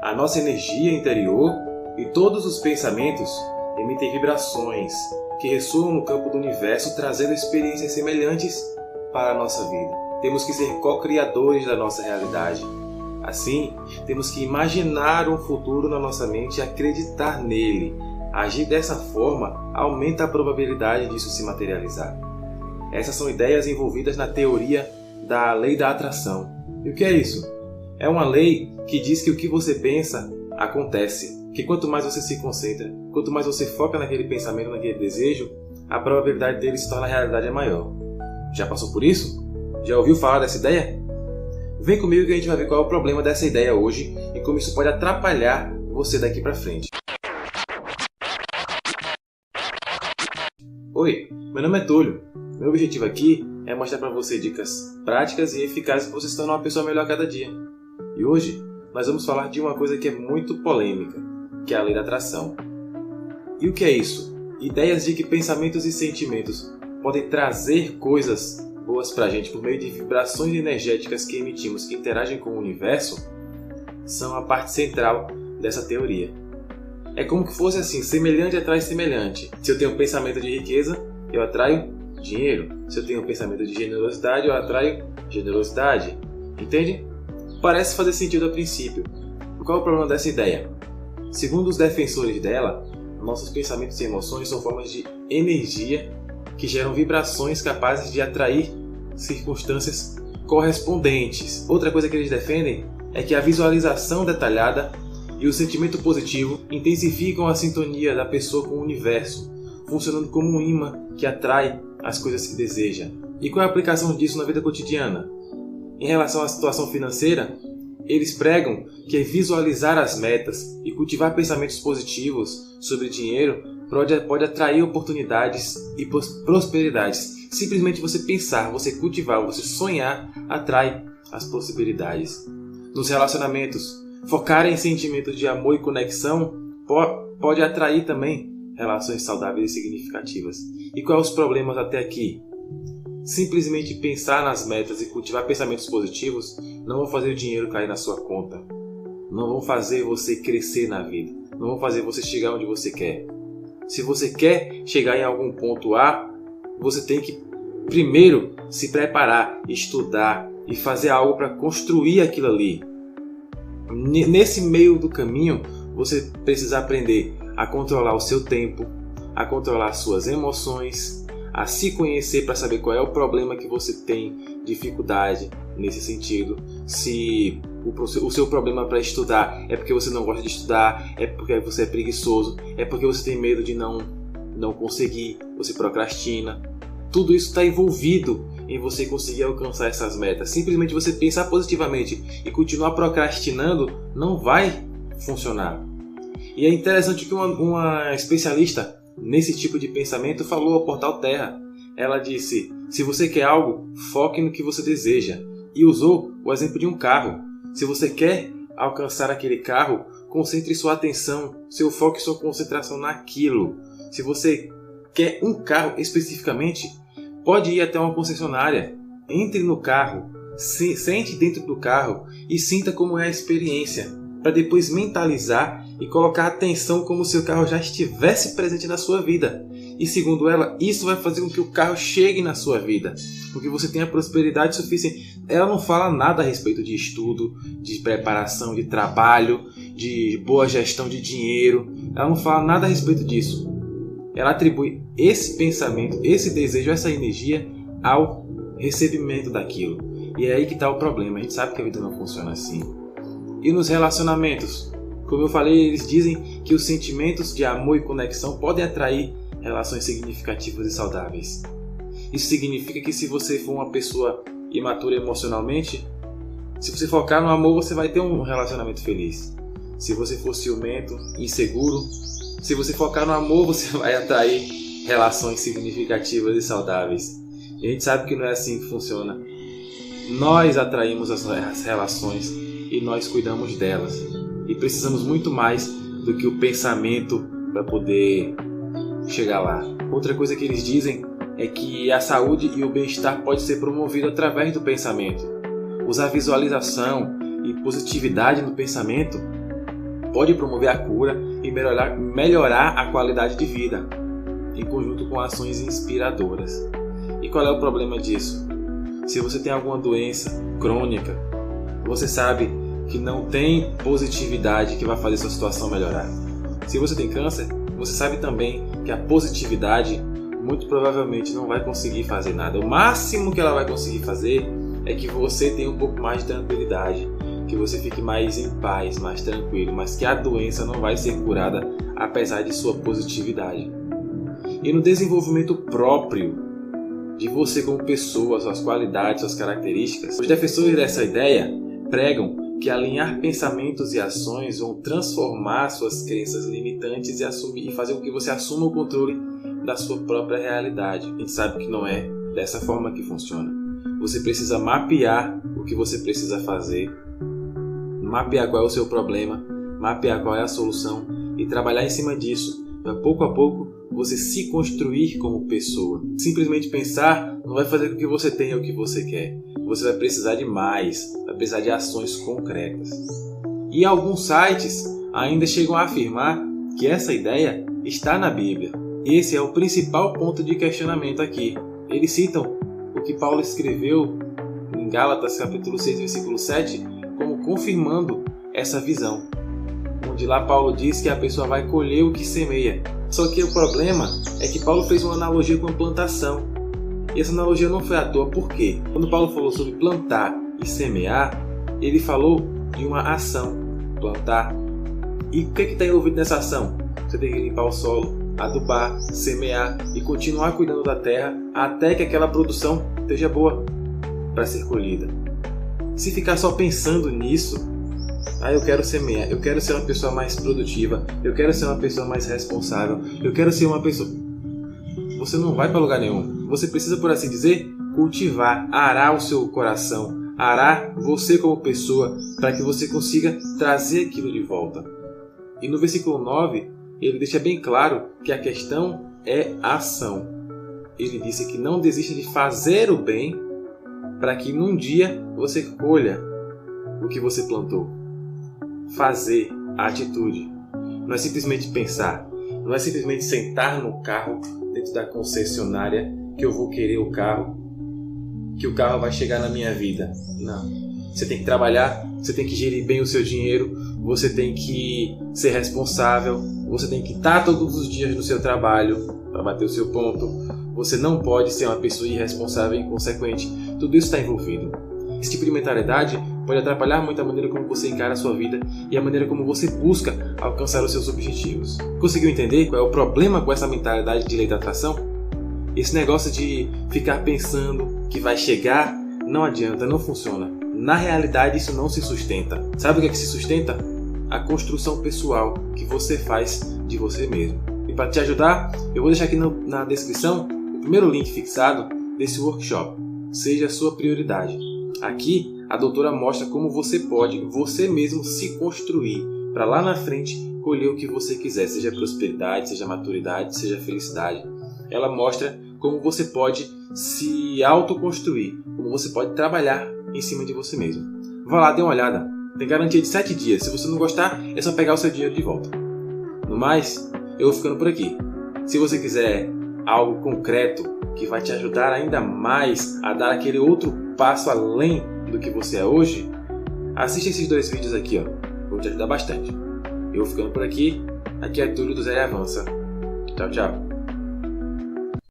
A nossa energia interior e todos os pensamentos emitem vibrações que ressoam no campo do universo, trazendo experiências semelhantes para a nossa vida. Temos que ser co-criadores da nossa realidade. Assim, temos que imaginar um futuro na nossa mente e acreditar nele. Agir dessa forma aumenta a probabilidade disso se materializar. Essas são ideias envolvidas na teoria da lei da atração. E o que é isso? É uma lei que diz que o que você pensa acontece. Que quanto mais você se concentra, quanto mais você foca naquele pensamento, naquele desejo, a probabilidade dele se tornar realidade é maior. Já passou por isso? Já ouviu falar dessa ideia? Vem comigo que a gente vai ver qual é o problema dessa ideia hoje e como isso pode atrapalhar você daqui para frente. Oi, meu nome é Túlio. Meu objetivo aqui é mostrar para você dicas práticas e eficazes para você se tornar uma pessoa melhor a cada dia. E hoje nós vamos falar de uma coisa que é muito polêmica, que é a lei da atração. E o que é isso? Ideias de que pensamentos e sentimentos podem trazer coisas boas para a gente por meio de vibrações energéticas que emitimos que interagem com o universo são a parte central dessa teoria. É como que fosse assim, semelhante atrai semelhante. Se eu tenho um pensamento de riqueza, eu atraio dinheiro. Se eu tenho um pensamento de generosidade, eu atraio generosidade. Entende? Parece fazer sentido a princípio. Qual é o problema dessa ideia? Segundo os defensores dela, nossos pensamentos e emoções são formas de energia que geram vibrações capazes de atrair circunstâncias correspondentes. Outra coisa que eles defendem é que a visualização detalhada e o sentimento positivo intensificam a sintonia da pessoa com o universo, funcionando como um imã que atrai as coisas que deseja. E qual é a aplicação disso na vida cotidiana? Em relação à situação financeira, eles pregam que visualizar as metas e cultivar pensamentos positivos sobre dinheiro pode atrair oportunidades e prosperidades. Simplesmente você pensar, você cultivar, você sonhar, atrai as possibilidades. Nos relacionamentos, focar em sentimentos de amor e conexão pode atrair também relações saudáveis e significativas. E quais os problemas até aqui? Simplesmente pensar nas metas e cultivar pensamentos positivos não vão fazer o dinheiro cair na sua conta. Não vão fazer você crescer na vida. Não vão fazer você chegar onde você quer. Se você quer chegar em algum ponto A, você tem que primeiro se preparar, estudar e fazer algo para construir aquilo ali. Nesse meio do caminho, você precisa aprender a controlar o seu tempo, a controlar as suas emoções, a se conhecer para saber qual é o problema que você tem dificuldade nesse sentido. Se o seu problema para estudar é porque você não gosta de estudar, é porque você é preguiçoso, é porque você tem medo de não conseguir, você procrastina. Tudo isso está envolvido em você conseguir alcançar essas metas. Simplesmente você pensar positivamente e continuar procrastinando não vai funcionar. E é interessante que uma especialista nesse tipo de pensamento falou ao Portal Terra. Ela disse: se você quer algo, foque no que você deseja. E usou o exemplo de um carro. Se você quer alcançar aquele carro, concentre sua atenção, seu foco e sua concentração naquilo. Se você quer um carro especificamente, pode ir até uma concessionária. Entre no carro, sente dentro do carro e sinta como é a experiência, para depois mentalizar e colocar atenção como se o carro já estivesse presente na sua vida. E segundo ela, isso vai fazer com que o carro chegue na sua vida, porque você tenha prosperidade suficiente. Ela não fala nada a respeito de estudo, de preparação, de trabalho, de boa gestão de dinheiro. Ela não fala nada a respeito disso. Ela atribui esse pensamento, esse desejo, essa energia ao recebimento daquilo. E é aí que está o problema. A gente sabe que a vida não funciona assim. E nos relacionamentos? Como eu falei, eles dizem que os sentimentos de amor e conexão podem atrair relações significativas e saudáveis. Isso significa que se você for uma pessoa imatura emocionalmente, se você focar no amor, você vai ter um relacionamento feliz. Se você for ciumento, inseguro, se você focar no amor, você vai atrair relações significativas e saudáveis. E a gente sabe que não é assim que funciona. Nós atraímos as relações e nós cuidamos delas. E precisamos muito mais do que o pensamento para poder chegar lá. Outra coisa que eles dizem é que a saúde e o bem-estar pode ser promovido através do pensamento. Usar visualização e positividade no pensamento pode promover a cura e melhorar a qualidade de vida, em conjunto com ações inspiradoras. E qual é o problema disso? Se você tem alguma doença crônica, você sabe que não tem positividade que vai fazer sua situação melhorar. Se você tem câncer, você sabe também que a positividade muito provavelmente não vai conseguir fazer nada. O máximo que ela vai conseguir fazer é que você tenha um pouco mais de tranquilidade, que você fique mais em paz, mais tranquilo, mas que a doença não vai ser curada apesar de sua positividade. E no desenvolvimento próprio de você como pessoa, suas qualidades, suas características, os defensores dessa ideia pregam que alinhar pensamentos e ações vão transformar suas crenças limitantes e fazer com que você assuma o controle da sua própria realidade. A gente sabe que não é dessa forma que funciona. Você precisa mapear o que você precisa fazer, mapear qual é o seu problema, mapear qual é a solução e trabalhar em cima disso, para pouco a pouco você se construir como pessoa. Simplesmente pensar não vai fazer com que você tenha o que você quer. Você vai precisar de mais, vai precisar de ações concretas. E alguns sites ainda chegam a afirmar que essa ideia está na Bíblia. Esse é o principal ponto de questionamento aqui. Eles citam o que Paulo escreveu em Gálatas capítulo 6, versículo 7, como confirmando essa visão. Onde lá Paulo diz que a pessoa vai colher o que semeia. Só que o problema é que Paulo fez uma analogia com a plantação. E essa analogia não foi à toa. Por quê? Quando Paulo falou sobre plantar e semear, ele falou de uma ação, plantar. E o que está envolvido nessa ação? Você tem que limpar o solo, adubar, semear e continuar cuidando da terra até que aquela produção esteja boa para ser colhida. Se ficar só pensando nisso, eu quero semear, eu quero ser uma pessoa mais produtiva, eu quero ser uma pessoa mais responsável, eu quero ser uma pessoa... Você não vai para lugar nenhum. Você precisa, por assim dizer, cultivar, arar o seu coração, arar você como pessoa, para que você consiga trazer aquilo de volta. E no versículo 9, ele deixa bem claro que a questão é a ação. Ele disse que não desista de fazer o bem, para que num dia você colha o que você plantou. Fazer, a atitude. Não é simplesmente pensar, não é simplesmente sentar no carro dentro da concessionária que eu vou querer o carro, que o carro vai chegar na minha vida. Não. Você tem que trabalhar, você tem que gerir bem o seu dinheiro, você tem que ser responsável, você tem que estar todos os dias no seu trabalho para bater o seu ponto. Você não pode ser uma pessoa irresponsável e inconsequente. Tudo isso está envolvido. Esse tipo de mentalidade pode atrapalhar muito a maneira como você encara a sua vida e a maneira como você busca alcançar os seus objetivos. Conseguiu entender qual é o problema com essa mentalidade de lei da atração? Esse negócio de ficar pensando que vai chegar não adianta, não funciona. Na realidade isso não se sustenta. Sabe o que é que se sustenta? A construção pessoal que você faz de você mesmo. E para te ajudar, eu vou deixar aqui na descrição o primeiro link fixado desse workshop. Seja a sua prioridade. Aqui, a doutora mostra como você pode, você mesmo, se construir para lá na frente colher o que você quiser, seja prosperidade, seja maturidade, seja felicidade. Ela mostra como você pode se autoconstruir, como você pode trabalhar em cima de você mesmo. Vá lá, dê uma olhada. Tem garantia de 7 dias. Se você não gostar, é só pegar o seu dinheiro de volta. No mais, eu vou ficando por aqui. Se você quiser algo concreto que vai te ajudar ainda mais a dar aquele outro passo além do que você é hoje, assista esses 2 vídeos aqui, vão te ajudar bastante. Eu vou ficando por aqui. Aqui é Túlio do Zé Avança. Tchau, tchau.